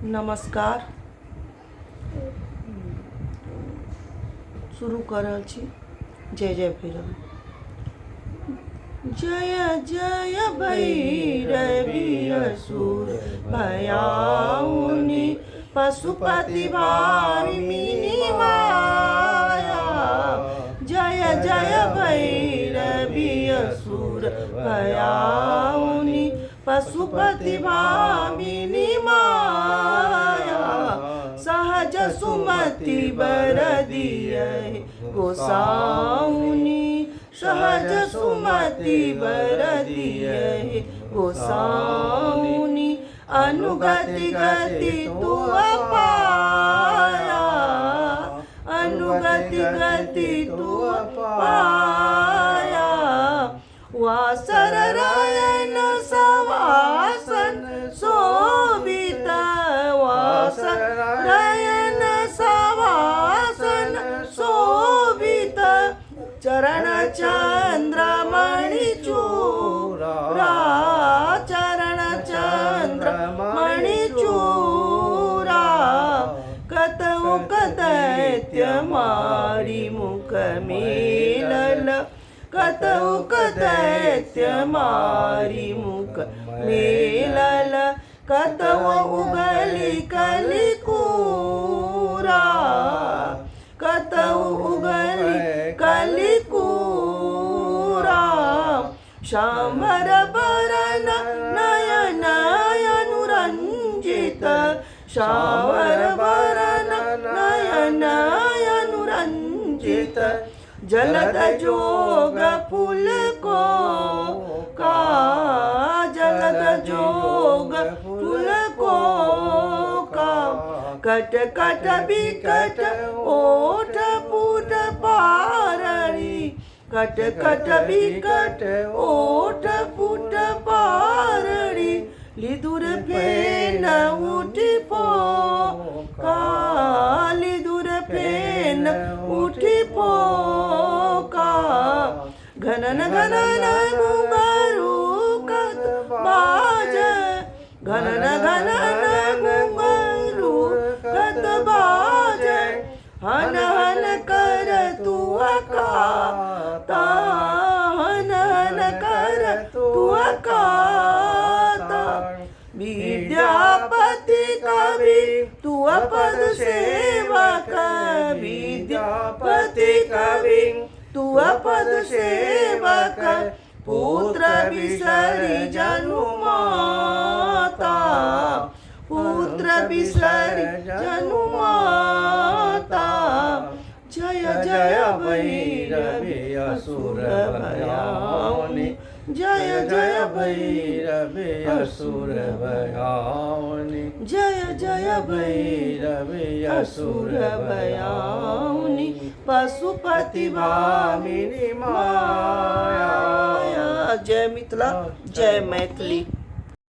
नमस्कार। शुरू कर रहल छी। जय जय भैरवी। जय जय भैरवी असुर भयाउनि पशुपति भामिनी माया। जय जय भैरवी असुर भयाउनि पशुपति भामिनी माया। सहज सुमति बर दिए गोसाउनि सहज सुमति बर दिए गोसाउनि। अनुगति गति तू पाया अनुगति गति तू पाया। वासर रायन सवासन शोभित वासर रायन सवासन शोभित। चरण चंद्रमणि चूरा चरण चंद्रमणि चूरा। कतौ दैत्य मारी मुख मेलल कतौ दैत्य मारी मुख मेलल। कतौ उगली कलिकूरा कतौ उगली कलिकूरा। शांबर बरन नयन अनुरंजित शांबर बरन नयन अनुरंजित। जलद जोग फूल को का जलद जोग फूल को का। कट कट बिकट ओठ पुट पारणी कट कट बिकट ओठ पुट पारणी। लिदुर फेन उठी पो का लिदुर फेन उठी पो का। घनन घनन घुंघरू कत बाज घनन घनन घुंघरू कत बाज। हन हन कर तू अकाता हन हन कर तू अकाता। विद्यापति कवि तू पद सेवक विद्यापति कवि तू पद सेवक। पुत्र बिसरि जनु माता पुत्र बिसरि जनु माता। जय जय भैरवी असुर भयाउनि जय जय भैरवी असुर भयाउनि जय जय भैरवी असुर भयाउनि पशुपति भामिनी माया। जय मिथिला जय मैथिली।